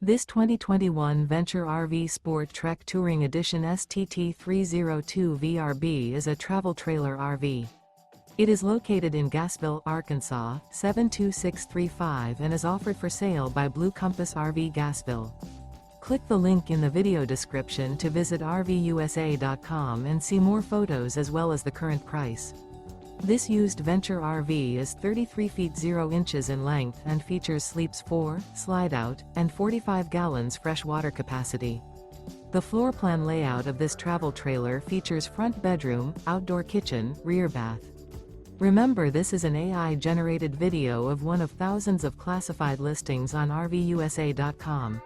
This 2021 Venture RV SportTrek Touring Edition STT302 VRB is a travel trailer RV. It is located in Gassville, Arkansas, 72635 and is offered for sale by Blue Compass RV Gassville. Click the link in the video description to visit RVUSA.com and see more photos as well as the current price. This used Venture RV is 33 feet 0 inches in length and features sleeps 4, Slideout, and 45 gallons fresh water capacity. The floor plan layout of this travel trailer features front bedroom, outdoor kitchen, rear bath. Remember, this is an AI-generated video of one of thousands of classified listings on RVUSA.com.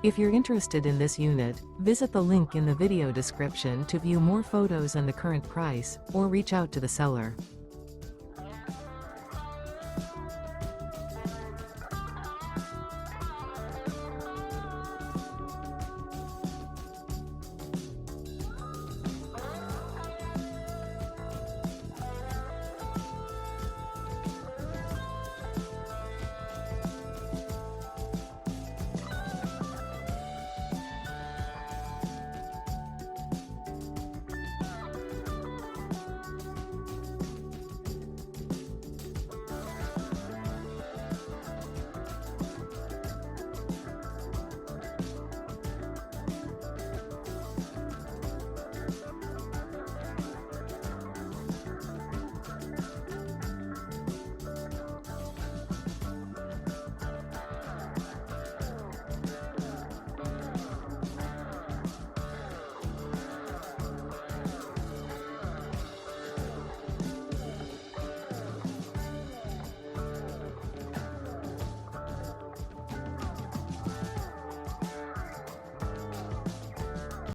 If you're interested in this unit, visit the link in the video description to view more photos and the current price, or reach out to the seller.